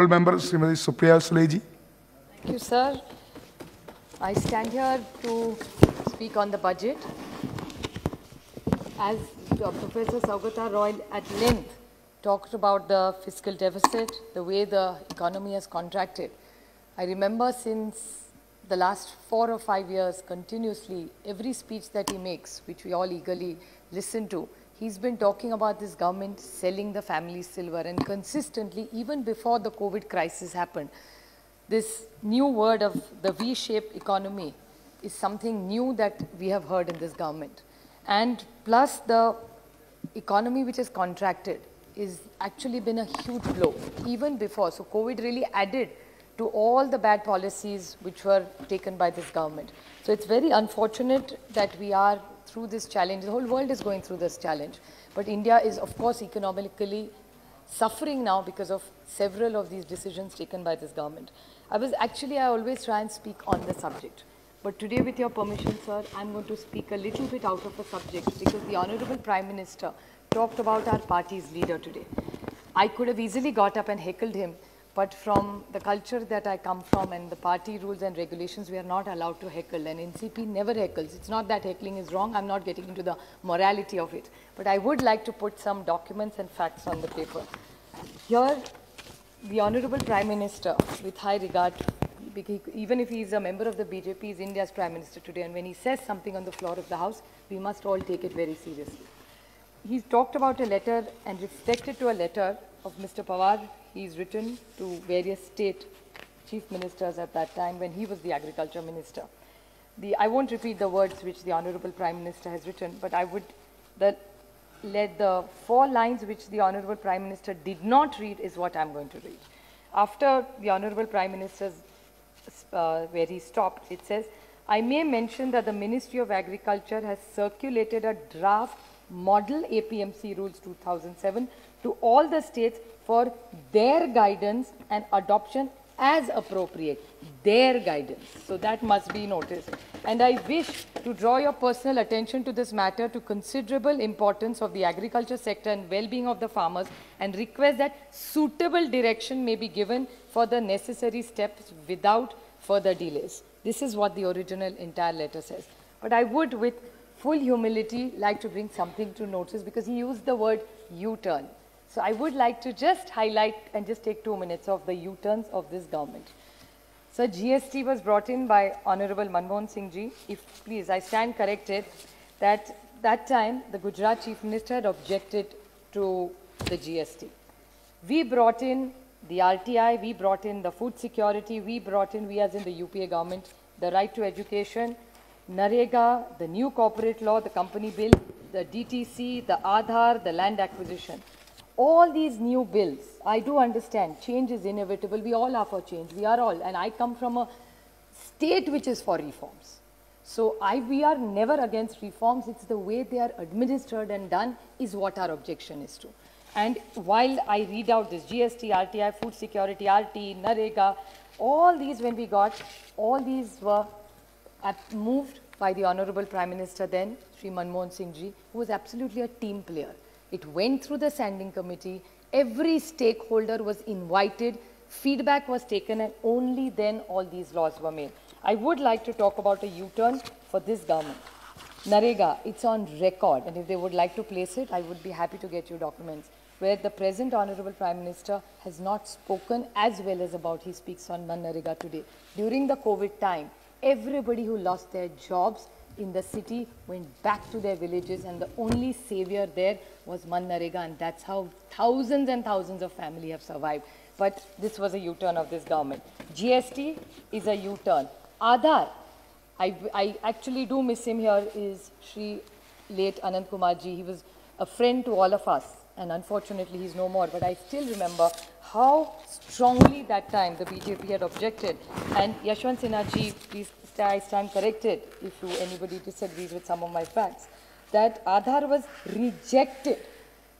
Member Srimati Supriya Suleji. Thank you, sir. I stand here to speak on the budget. As Professor Saugata Roy at length talked about the fiscal deficit, the way the economy has contracted, I remember since the last 4 or 5 years continuously, every speech that he makes, which we all eagerly listen to, he's been talking about this government selling the family silver, and consistently, even before the COVID crisis happened, this new word of the V-shaped economy is something new that we have heard in this government. And plus the economy which has contracted is actually been a huge blow, even before. So COVID really added to all the bad policies which were taken by this government. So it's very unfortunate that we are through this challenge. The whole world is going through this challenge. But India is, of course, economically suffering now because of several of these decisions taken by this government. I always try and speak on the subject. But today, with your permission, sir, I'm going to speak a little bit out of the subject because the Honorable Prime Minister talked about our party's leader today. I could have easily got up and heckled him, but from the culture that I come from and the party rules and regulations, we are not allowed to heckle. And NCP never heckles. It's not that heckling is wrong. I'm not getting into the morality of it. But I would like to put some documents and facts on the paper. Here, the Honorable Prime Minister, with high regard, even if he is a member of the BJP, he is India's Prime Minister today. And when he says something on the floor of the House, we must all take it very seriously. He's talked about a letter and reflected to a letter of Mr. Pawar. He's written to various state chief ministers at that time when he was the agriculture minister. I won't repeat the words which the Honorable Prime Minister has written, but I would let the 4 lines which the Honorable Prime Minister did not read is what I'm going to read. After the Honorable Prime Minister's where he stopped, it says, I may mention that the Ministry of Agriculture has circulated a draft model APMC rules 2007 to all the states for their guidance and adoption as appropriate. Their guidance. So that must be noticed. And I wish to draw your personal attention to this matter to considerable importance of the agriculture sector and well-being of the farmers, and request that suitable direction may be given for the necessary steps without further delays. This is what the original entire letter says. But I would, with full humility, like to bring something to notice because he used the word U-turn. So I would like to just highlight and just take 2 minutes of the U-turns of this government. So GST was brought in by Honorable Manmohan Singh ji. If please, I stand corrected that time the Gujarat Chief Minister had objected to the GST. We brought in the RTI, we brought in the food security, we as in the UPA government, the right to education, Narega, the new corporate law, the company bill, the DTC, the Aadhaar, the land acquisition. All these new bills, I do understand, change is inevitable. We all are for change. We are all. And I come from a state which is for reforms. So we are never against reforms. It's the way they are administered and done is what our objection is to. And while I read out this GST, RTI, food security, RT, Narega, all these when we got, all these were moved by the Honorable Prime Minister then, Sri Manmohan Singh ji, who was absolutely a team player. It went through the standing committee, every stakeholder was invited, feedback was taken, and only then all these laws were made. I would like to talk about a U-turn for this government. Narega, it's on record, and if they would like to place it, I would be happy to get you documents, where the present Honorable Prime Minister has not spoken as well as about he speaks on Narega today. During the COVID time, everybody who lost their jobs in the city went back to their villages, and the only savior there was Narega, and that's how thousands and thousands of families have survived. But this was a U-turn of this government. GST is a U-turn. Aadhaar, I actually do miss him here, is Shri late Anand Kumar ji. He was a friend to all of us, and unfortunately he's no more. But I still remember how strongly that time the BJP had objected. And Yashwant Sinha ji, please, I stand corrected if anybody disagrees with some of my facts, that Aadhaar was rejected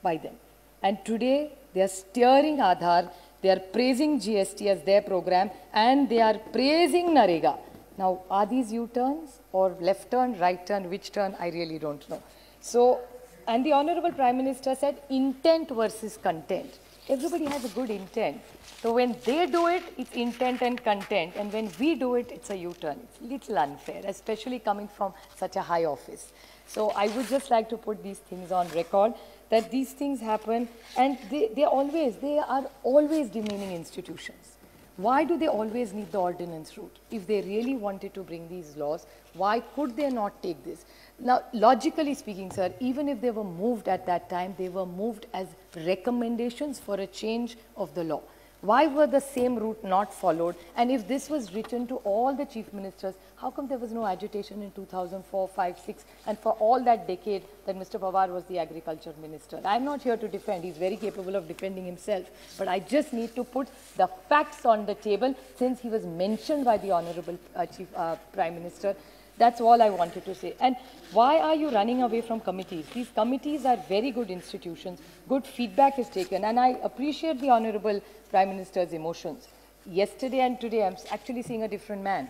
by them. And today they are steering Aadhaar, they are praising GST as their program, and they are praising Narega. Now, are these U-turns or left turn, right turn, which turn? I really don't know. So, and the Honorable Prime Minister said intent versus content. everybody has a good intent. So when they do it, it's intent and content. And when we do it, it's a U-turn. It's a little unfair, especially coming from such a high office. So I would just like to put these things on record, that these things happen, and they are always demeaning institutions. Why do they always need the ordinance route? If they really wanted to bring these laws, why could they not take this? Now, logically speaking, sir, even if they were moved at that time, they were moved as recommendations for a change of the law. Why were the same route not followed? And if this was written to all the chief ministers, how come there was no agitation in 2004, 5, 6, and for all that decade that Mr. Pawar was the agriculture minister? I'm not here to defend. He's very capable of defending himself. But I just need to put the facts on the table since he was mentioned by the Honorable Prime Minister. That's all I wanted to say. And why are you running away from committees? These committees are very good institutions. Good feedback is taken. And I appreciate the Honorable Prime Minister's emotions. Yesterday and today, I'm actually seeing a different man.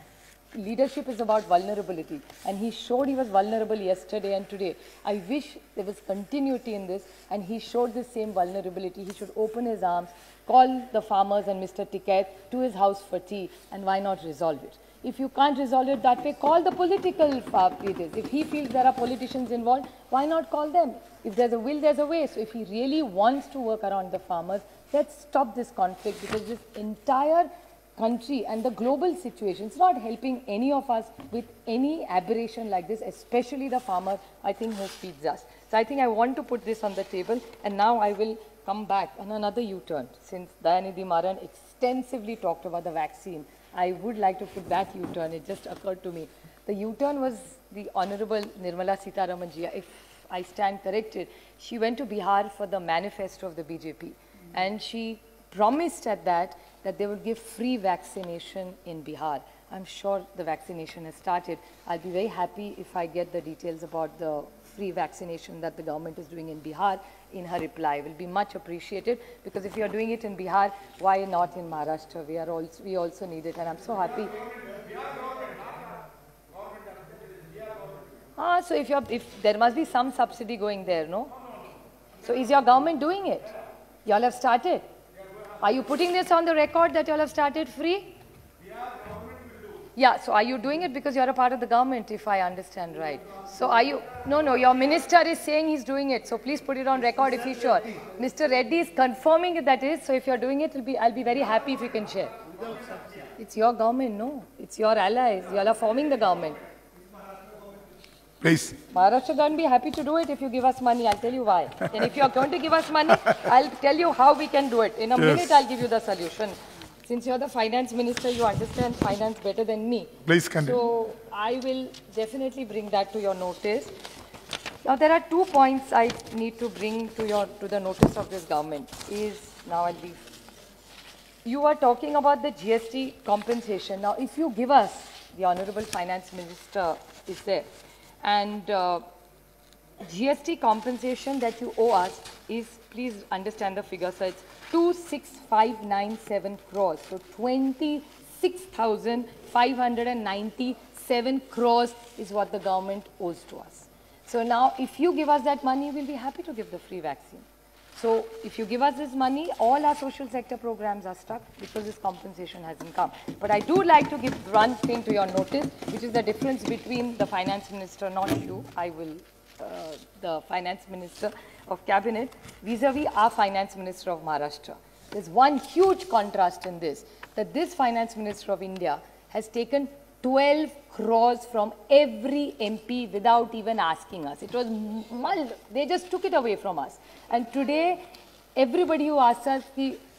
Leadership is about vulnerability. And he showed he was vulnerable yesterday and today. I wish there was continuity in this, and he showed the same vulnerability. He should open his arms, call the farmers and Mr. Tikait to his house for tea, and why not resolve it? If you can't resolve it that way, call the political leaders. If he feels there are politicians involved, why not call them? If there's a will, there's a way. So if he really wants to work around the farmers, let's stop this conflict, because this entire country and the global situation is not helping any of us with any aberration like this, especially the farmer, I think, who feeds us. So I think I want to put this on the table, and now I will come back on another U-turn. Since Dayanidhi Maran extensively talked about the vaccine, I would like to put that U-turn. It just occurred to me. The U-turn was the Honorable Nirmala Sitharaman ji. If I stand corrected, she went to Bihar for the manifesto of the BJP. And she promised at that they would give free vaccination in Bihar. I'm sure the vaccination has started. I'll be very happy if I get the details about the free vaccination that the government is doing in Bihar in her reply. Will be much appreciated, because if you're doing it in Bihar, why not in Maharashtra? We also need it, and I'm so happy. So if there must be some subsidy going there, no? So is your government doing it? Y'all have started? Are you putting this on the record that y'all have started free? Yeah, so are you doing it because you're a part of the government, if I understand right? So are you, no, your minister is saying he's doing it, so please put it on record if he's sure. Mr. Reddy is confirming that is, so if you're doing it, I'll be very happy if you can share. It's your government, no? It's your allies, you all are forming the government. Please. Maharashtra government be happy to do it if you give us money, I'll tell you why. And if you're going to give us money, I'll tell you how we can do it. In a minute, I'll give you the solution. Since you're the finance minister, you understand finance better than me. Please continue. So I will definitely bring that to your notice. Now there are 2 points I need to bring to the notice of this government. You are talking about the GST compensation. Now if you give us, the Honorable Finance Minister is there, and GST compensation that you owe us is, please understand the figure, so it's 26,597 crores. So 26,597 crores is what the government owes to us. So now if you give us that money, we'll be happy to give the free vaccine. So if you give us this money, all our social sector programs are stuck because this compensation hasn't come. But I do like to give one thing to your notice, which is the difference between the finance minister, not you, the finance minister of cabinet, vis-a-vis our finance minister of Maharashtra. There's one huge contrast in this, that this finance minister of India has taken 12 crores from every MP without even asking us. It was mulled. They just took it away from us. And today, everybody who asks us,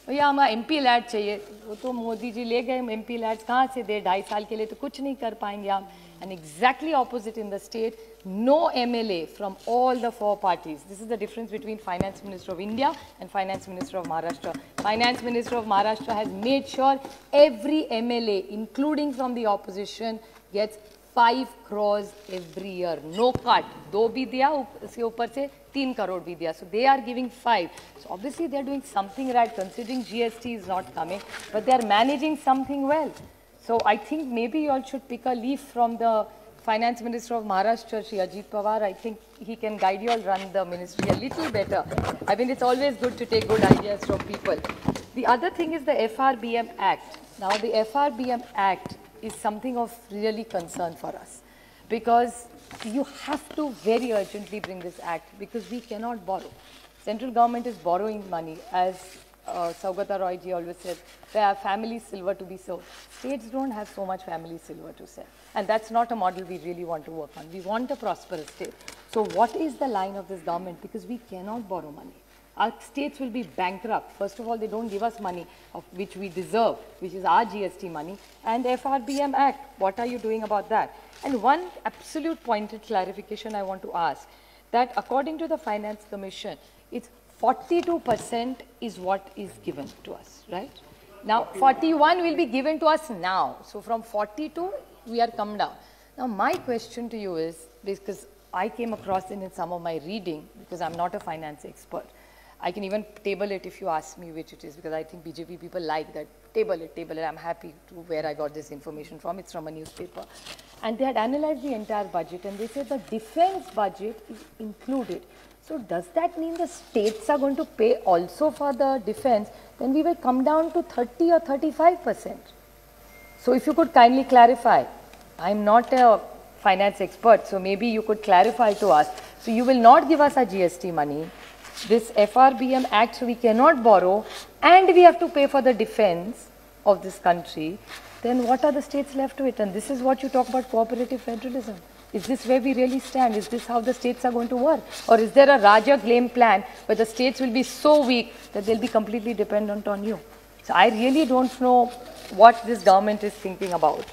भैया हमारा MP lead चाहिए, वो तो मोदी जी ले गए MP lads कहाँ से दे, 2.5 साल के लिए तो कुछ नहीं कर पाएंगे हम. And exactly opposite in the state, no MLA from all the 4 parties. This is the difference between Finance Minister of India and Finance Minister of Maharashtra. Finance Minister of Maharashtra has made sure every MLA, including from the opposition, gets 5 crores every year. No cut. 2 bhi diya, uske upar se 3 crore bhi diya. So they are giving 5. So obviously they are doing something right, considering GST is not coming, but they are managing something well. So I think maybe you all should pick a leaf from the Finance Minister of Maharashtra, Shri Ajit Pawar, I think he can guide you all run the ministry a little better. I mean, it's always good to take good ideas from people. The other thing is the FRBM Act. Now, the FRBM Act is something of really concern for us because you have to very urgently bring this act because we cannot borrow. Central government is borrowing money, as Saugata Roy ji always said, there are family silver to be sold. States don't have so much family silver to sell. And that's not a model we really want to work on. We want a prosperous state. So what is the line of this government? Because we cannot borrow money. Our states will be bankrupt. First of all, they don't give us money of which we deserve, which is our GST money. And FRBM Act, what are you doing about that? And one absolute pointed clarification I want to ask, that according to the Finance Commission, it's 42% is what is given to us, right? Now, 41 will be given to us now. So from 42, we are come down. Now, my question to you is, because I came across it in some of my reading, because I'm not a finance expert. I can even table it if you ask me which it is, because I think BJP people like that. Table it. I'm happy to where I got this information from. It's from a newspaper. And they had analyzed the entire budget, and they said the defense budget is included. So does that mean the states are going to pay also for the defense? Then we will come down to 30 or 35%. So if you could kindly clarify, I'm not a finance expert, so maybe you could clarify to us. So you will not give us our GST money, this FRBM Act, so we cannot borrow, and we have to pay for the defense of this country. Then what are the states left to it? And this is what you talk about cooperative federalism. Is this where we really stand? Is this how the states are going to work? Or is there a Raja game plan where the states will be so weak that they'll be completely dependent on you? So I really don't know what this government is thinking about.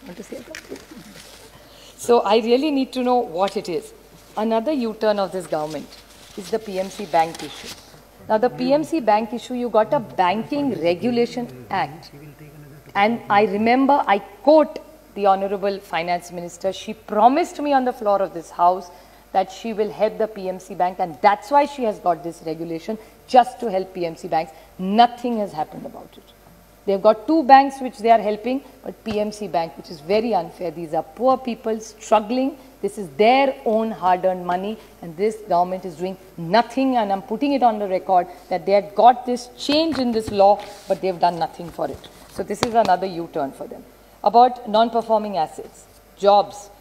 Want to say that? So I really need to know what it is. Another U-turn of this government is the PMC bank issue. Now the PMC bank issue, you got a Banking Regulation Act. And I remember, I quote the Honorable Finance Minister, she promised me on the floor of this house that she will help the PMC bank, and that's why she has got this regulation, just to help PMC banks. Nothing has happened about it. They've got two banks which they are helping, but PMC bank, which is very unfair. These are poor people struggling. This is their own hard-earned money, and this government is doing nothing, and I'm putting it on the record that they had got this change in this law, but they've done nothing for it. So this is another U-turn for them. About non-performing assets, jobs,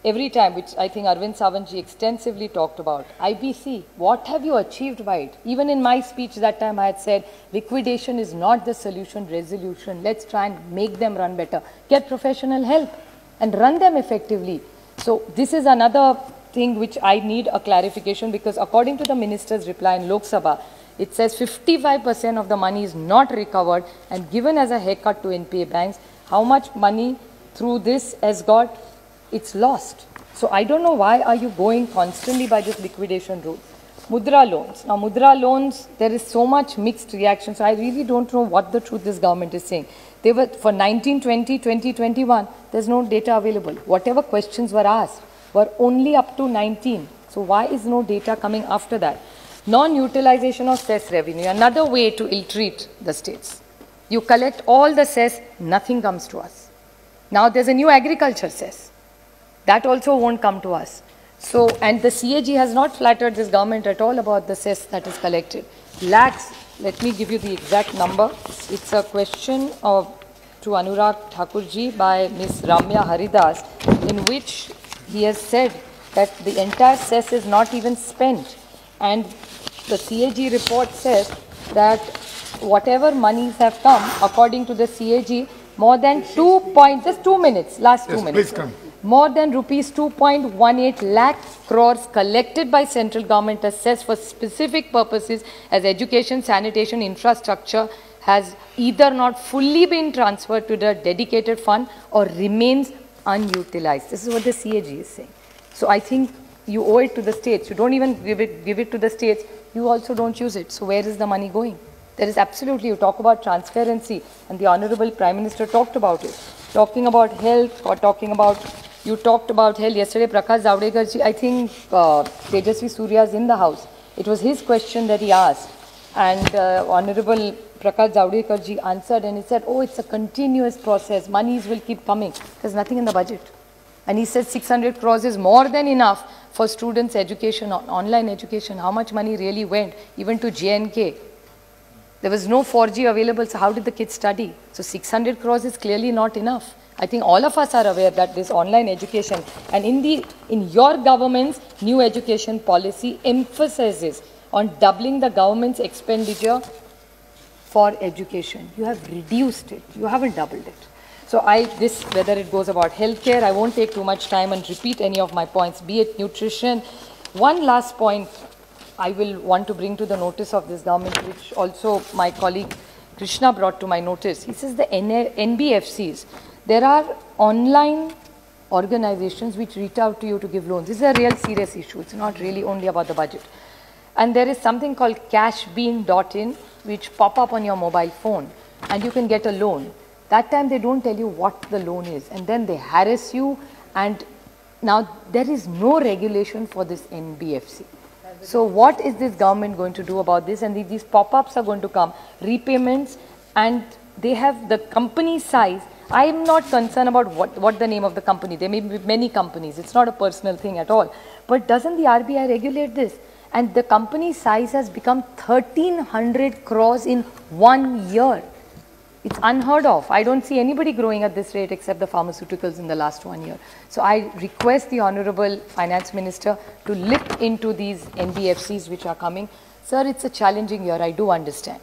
every time, which I think Arvind Sawantji extensively talked about. IBC, what have you achieved by it? Even in my speech that time I had said, liquidation is not the solution, resolution. Let's try and make them run better. Get professional help and run them effectively. So this is another thing which I need a clarification, because according to the minister's reply in Lok Sabha, it says 55% of the money is not recovered and given as a haircut to NPA banks. How much money through this has got? It's lost. So I don't know why are you going constantly by this liquidation route. Mudra loans. Now Mudra loans, there is so much mixed reaction. So I really don't know what the truth this government is saying. They were for 1920, 2021, there's no data available. Whatever questions were asked were only up to 19. So why is no data coming after that? Non-utilization of cess revenue, another way to ill-treat the states. You collect all the cess, nothing comes to us. Now there's a new agriculture cess. That also won't come to us. So, and the CAG has not flattered this government at all about the cess that is collected. Lakhs, let me give you the exact number. It's a question to Anurag Thakurji by Ms. Ramya Haridas, in which he has said that the entire cess is not even spent. And the CAG report says that whatever monies have come, according to the CAG, more than just 2 minutes, last 2 minutes. Please come. More than rupees 2.18 lakh crores collected by central government assessed for specific purposes as education, sanitation, infrastructure has either not fully been transferred to the dedicated fund or remains unutilized. This is what the CAG is saying. So I think you owe it to the states. You don't even give it to the states. You also don't use it. So where is the money going? There is absolutely, you talk about transparency, and the Honorable Prime Minister talked about it. Talking about health, or talking about, you talked about health yesterday, Prakash Zavadekar ji, I think Tejasvi Surya is in the house. It was his question that he asked, and Honorable Prakash Zavadekar ji answered, and he said, oh, it's a continuous process, monies will keep coming. There's nothing in the budget. And he said 600 crores is more than enough for students' education, online education. How much money really went, even to JNK? There was no 4G available, so how did the kids study? So 600 crores is clearly not enough. I think all of us are aware that this online education, and in your government's new education policy emphasizes on doubling the government's expenditure for education. You have reduced it. You haven't doubled it. So whether it goes about healthcare, I won't take too much time and repeat any of my points, be it nutrition. One last point I will want to bring to the notice of this government, which also my colleague Krishna brought to my notice. He says the NBFCs, there are online organizations which reach out to you to give loans. This is a real serious issue. It's not really only about the budget. And there is something called cashbean.in, which pop up on your mobile phone, and you can get a loan. That time they don't tell you what the loan is, and then they harass you, and now there is no regulation for this NBFC. So what is this government going to do about this? And these pop-ups are going to come, repayments, and they have the company size. I am not concerned about what the name of the company. There may be many companies. It's not a personal thing at all. But doesn't the RBI regulate this? And the company size has become 1,300 crores in 1 year. It's unheard of. I don't see anybody growing at this rate except the pharmaceuticals in the last 1 year. So I request the Honorable Finance Minister to look into these NBFCs which are coming. Sir, it's a challenging year, I do understand.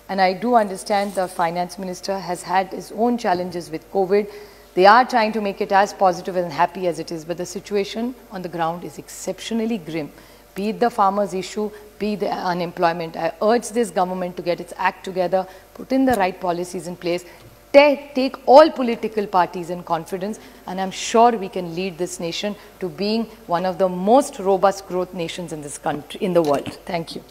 And I do understand the Finance Minister has had his own challenges with COVID. They are trying to make it as positive and happy as it is, but the situation on the ground is exceptionally grim. Be it the farmers' issue, be the unemployment. I urge this government to get its act together, put in the right policies in place, take all political parties in confidence, and I'm sure we can lead this nation to being one of the most robust growth nations in this country, in the world. Thank you.